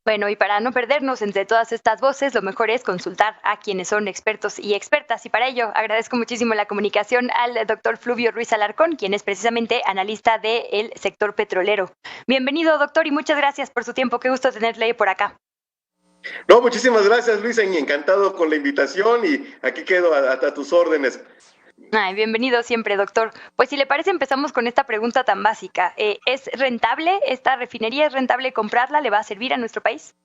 Bueno, y para no perdernos entre todas estas voces, lo mejor es consultar a quienes son expertos y expertas. Y para ello, agradezco muchísimo la comunicación al doctor Fluvio Ruiz Alarcón, quien es precisamente analista del sector petrolero. Bienvenido, doctor, y muchas gracias por su tiempo. Qué gusto tenerle por acá. No, muchísimas gracias, Luisa, y encantado con la invitación y aquí quedo a tus órdenes. Ay, bienvenido siempre, doctor. Pues si le parece, empezamos con esta pregunta tan básica. ¿Es rentable esta refinería? ¿Es rentable comprarla? ¿Le va a servir a nuestro país?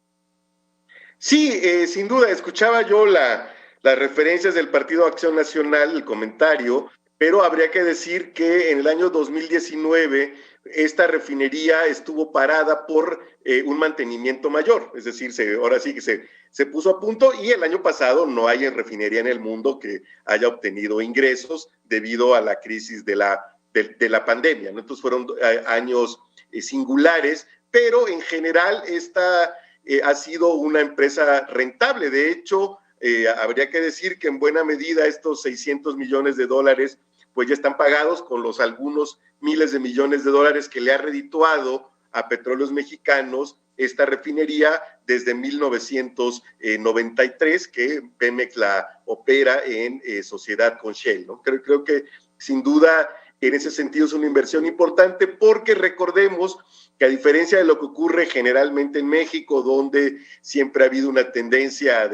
Sí, sin duda, escuchaba yo las referencias del Partido Acción Nacional, el comentario, pero habría que decir que en el año 2019 esta refinería estuvo parada por un mantenimiento mayor, es decir, ahora sí que se puso a punto y el año pasado no hay refinería en el mundo que haya obtenido ingresos debido a la crisis de la pandemia, ¿no? Entonces fueron años singulares, pero en general ha sido una empresa rentable. De hecho, habría que decir que en buena medida estos 600 millones de dólares pues ya están pagados con los algunos miles de millones de dólares que le ha redituado a Petróleos Mexicanos esta refinería desde 1993 que Pemex la opera en sociedad con Shell, ¿no? Creo que sin duda en ese sentido es una inversión importante porque recordemos que a diferencia de lo que ocurre generalmente en México, donde siempre ha habido una tendencia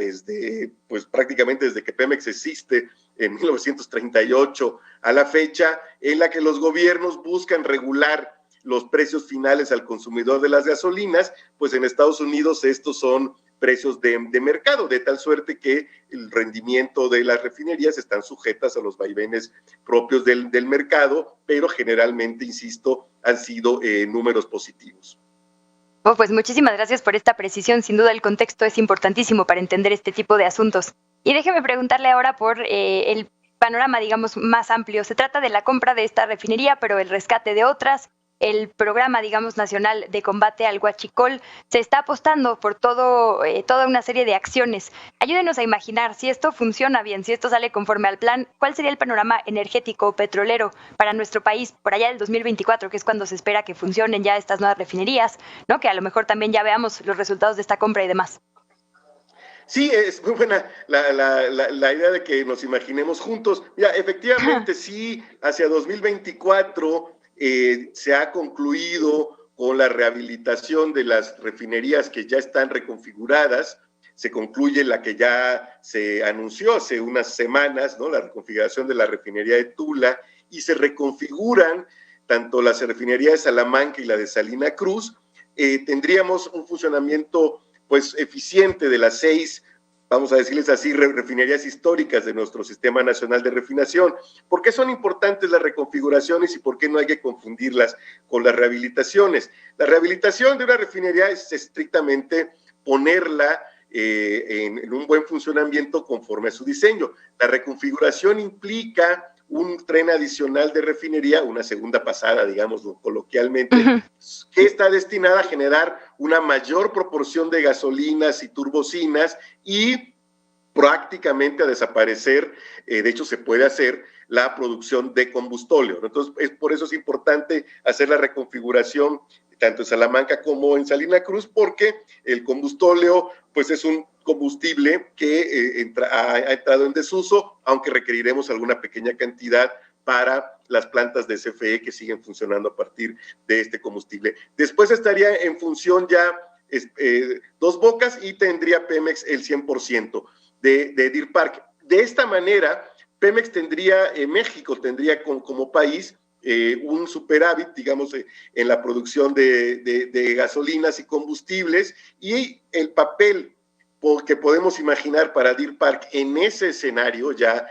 pues prácticamente desde que Pemex existe en 1938 a la fecha, en la que los gobiernos buscan regular los precios finales al consumidor de las gasolinas, pues en Estados Unidos estos son precios de mercado, de tal suerte que el rendimiento de las refinerías están sujetas a los vaivenes propios del mercado, pero generalmente, insisto, han sido números positivos. Oh, pues muchísimas gracias por esta precisión. Sin duda el contexto es importantísimo para entender este tipo de asuntos. Y déjeme preguntarle ahora por el panorama, digamos, más amplio. Se trata de la compra de esta refinería, pero el rescate de otras. El programa, digamos, nacional de combate al huachicol se está apostando por toda una serie de acciones. Ayúdenos a imaginar si esto funciona bien, si esto sale conforme al plan, ¿cuál sería el panorama energético petrolero para nuestro país por allá del 2024, que es cuando se espera que funcionen ya estas nuevas refinerías, ¿no? Que a lo mejor también ya veamos los resultados de esta compra y demás. Sí, es muy buena la idea de que nos imaginemos juntos. Mira, efectivamente, sí, hacia 2024 se ha concluido con la rehabilitación de las refinerías que ya están reconfiguradas. Se concluye la que ya se anunció hace unas semanas, ¿no? La reconfiguración de la refinería de Tula, y se reconfiguran tanto la refinería de Salamanca y la de Salina Cruz. Tendríamos un funcionamiento pues eficiente de las 6, vamos a decirles así, refinerías históricas de nuestro Sistema Nacional de Refinación. ¿Por qué son importantes las reconfiguraciones y por qué no hay que confundirlas con las rehabilitaciones? La rehabilitación de una refinería es estrictamente ponerla en un buen funcionamiento conforme a su diseño. La reconfiguración implica un tren adicional de refinería, una segunda pasada, digamos coloquialmente, que está destinada a generar una mayor proporción de gasolinas y turbocinas y prácticamente a desaparecer, de hecho se puede hacer la producción de combustóleo. Entonces, por eso es importante hacer la reconfiguración tanto en Salamanca como en Salina Cruz, porque el combustóleo pues es un combustible que ha entrado en desuso, aunque requeriremos alguna pequeña cantidad para las plantas de CFE que siguen funcionando a partir de este combustible. Después estaría en función ya Dos Bocas y tendría Pemex el 100% de Deer Park. De esta manera, Pemex tendría, México tendría como país un superávit, digamos, en la producción de gasolinas y combustibles, y el papel que podemos imaginar para Deer Park en ese escenario, ya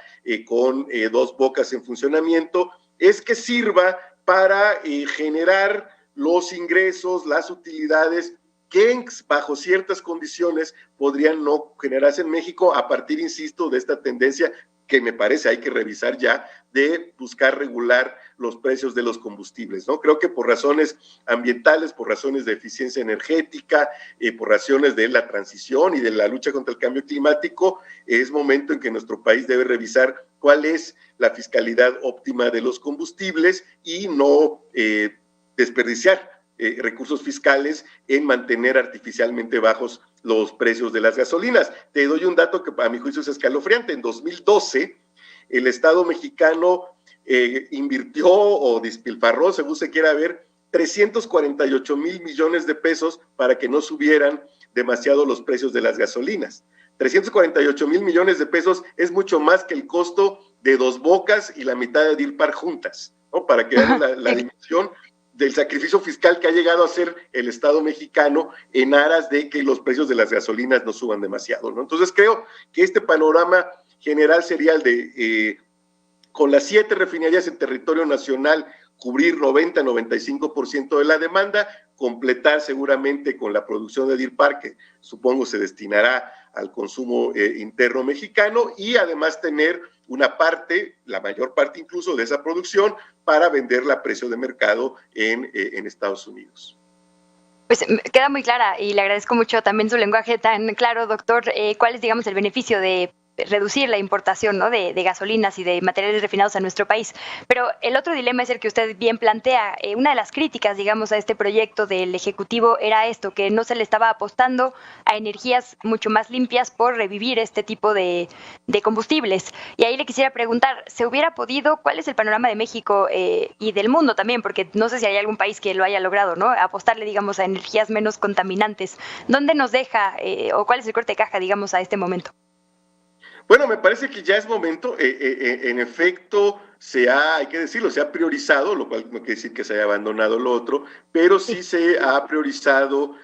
con Dos Bocas en funcionamiento, es que sirva para generar los ingresos, las utilidades que bajo ciertas condiciones podrían no generarse en México a partir, insisto, de esta tendencia que me parece hay que revisar ya, de buscar regular los precios de los combustibles, ¿no? Creo que por razones ambientales, por razones de eficiencia energética, por razones de la transición y de la lucha contra el cambio climático, es momento en que nuestro país debe revisar cuál es la fiscalidad óptima de los combustibles y no desperdiciar recursos fiscales en mantener artificialmente bajos los precios de las gasolinas. Te doy un dato que a mi juicio es escalofriante. En 2012, el Estado mexicano invirtió o despilfarró, según se quiera ver, 348,000 millones de pesos para que no subieran demasiado los precios de las gasolinas. 348,000 millones de pesos es mucho más que el costo de Dos Bocas y la mitad de Deer Park juntas, ¿no? Para que vean la dimensión del sacrificio fiscal que ha llegado a hacer el Estado mexicano en aras de que los precios de las gasolinas no suban demasiado, ¿no? Entonces creo que este panorama general sería el de, con las 7 refinerías en territorio nacional, cubrir 90-95% de la demanda, completar seguramente con la producción de Deer Park, que supongo se destinará al consumo interno mexicano, y además tener una parte, la mayor parte incluso de esa producción, para venderla a precio de mercado en Estados Unidos. Pues queda muy clara y le agradezco mucho también su lenguaje tan claro, doctor. ¿Cuál es, digamos, el beneficio de reducir la importación, ¿no?, de gasolinas y de materiales refinados a nuestro país? Pero el otro dilema es el que usted bien plantea. Una de las críticas, digamos, a este proyecto del Ejecutivo era esto, que no se le estaba apostando a energías mucho más limpias por revivir este tipo de combustibles. Y ahí le quisiera preguntar, ¿se hubiera podido? ¿Cuál es el panorama de México y del mundo también? Porque no sé si hay algún país que lo haya logrado, ¿no?, apostarle, digamos, a energías menos contaminantes. ¿Dónde nos deja o cuál es el corte de caja, digamos, a este momento? Bueno, me parece que ya es momento, en efecto, hay que decirlo, se ha priorizado, lo cual no quiere decir que se haya abandonado lo otro, pero sí se ha priorizado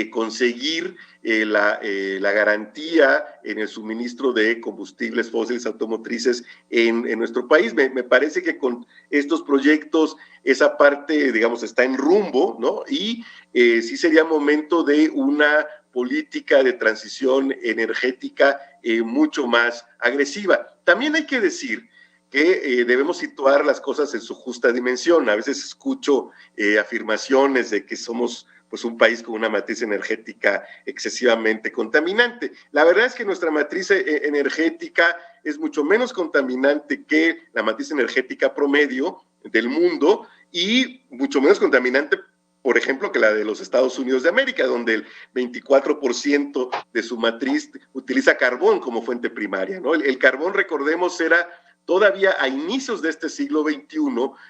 conseguir la garantía en el suministro de combustibles fósiles automotrices en nuestro país. Me parece que con estos proyectos esa parte, digamos, está en rumbo, ¿no? Y sí sería momento de una política de transición energética mucho más agresiva. También hay que decir que debemos situar las cosas en su justa dimensión. A veces escucho afirmaciones de que somos pues un país con una matriz energética excesivamente contaminante. La verdad es que nuestra matriz energética es mucho menos contaminante que la matriz energética promedio del mundo y mucho menos contaminante, por ejemplo, que la de los Estados Unidos de América, donde el 24% de su matriz utiliza carbón como fuente primaria, ¿no? El carbón, recordemos, era todavía a inicios de este siglo XXI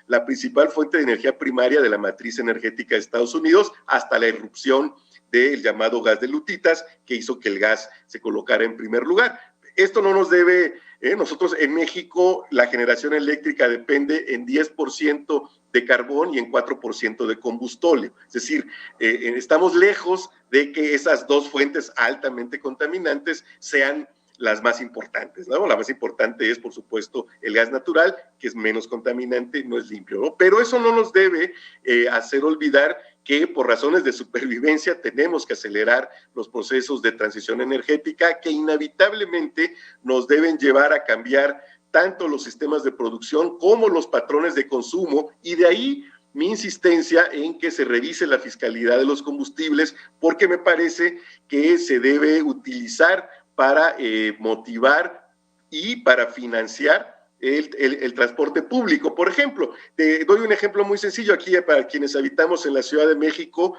la principal fuente de energía primaria de la matriz energética de Estados Unidos, hasta la irrupción del llamado gas de lutitas, que hizo que el gas se colocara en primer lugar. Esto no nos debe, nosotros en México la generación eléctrica depende en 10% de carbón y en 4% de combustóleo. Es decir, estamos lejos de que esas dos fuentes altamente contaminantes sean las más importantes, ¿no? La más importante es, por supuesto, el gas natural, que es menos contaminante, no es limpio, ¿no? Pero eso no nos debe hacer olvidar que por razones de supervivencia tenemos que acelerar los procesos de transición energética que inevitablemente nos deben llevar a cambiar tanto los sistemas de producción como los patrones de consumo, y de ahí mi insistencia en que se revise la fiscalidad de los combustibles, porque me parece que se debe utilizar para motivar y para financiar el transporte público. Por ejemplo, te doy un ejemplo muy sencillo aquí para quienes habitamos en la Ciudad de México.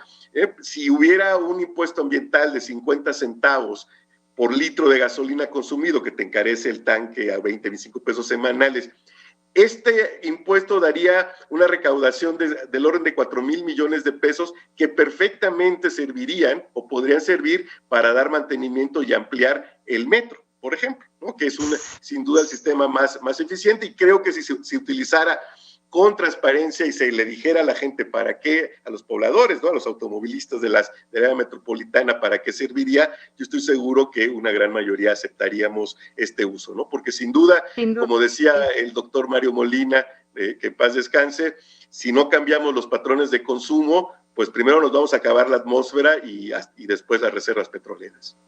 Si hubiera un impuesto ambiental de 50 centavos por litro de gasolina consumido, que te encarece el tanque a 20, 25 pesos semanales, este impuesto daría una recaudación del orden de 4,000 millones de pesos que perfectamente servirían o podrían servir para dar mantenimiento y ampliar el metro, por ejemplo, ¿no? Que es sin duda el sistema más eficiente, y creo que si se utilizara con transparencia y se le dijera a la gente para qué, a los pobladores, ¿no?, a los automovilistas de la área metropolitana, para qué serviría, yo estoy seguro que una gran mayoría aceptaríamos este uso, ¿no? Porque sin duda, como decía el doctor Mario Molina, que en paz descanse, si no cambiamos los patrones de consumo, pues primero nos vamos a acabar la atmósfera y después las reservas petroleras.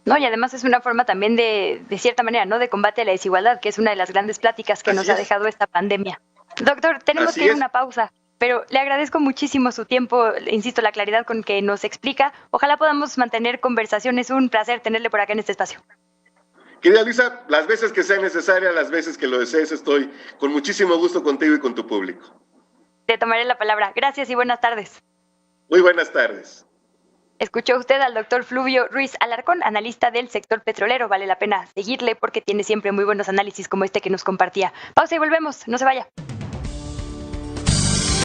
No, y además es una forma también de cierta manera, ¿no?, de combate a la desigualdad, que es una de las grandes pláticas que nos ha dejado esta pandemia. Doctor, tenemos que ir a una pausa, pero le agradezco muchísimo su tiempo, insisto, la claridad con que nos explica. Ojalá podamos mantener conversaciones. Un placer tenerle por acá en este espacio. Querida Luisa, las veces que sea necesaria, las veces que lo desees, estoy con muchísimo gusto contigo y con tu público. Te tomaré la palabra. Gracias y buenas tardes. Muy buenas tardes. Escuchó usted al doctor Fluvio Ruiz Alarcón, analista del sector petrolero. Vale la pena seguirle porque tiene siempre muy buenos análisis como este que nos compartía. Pausa y volvemos, no se vaya.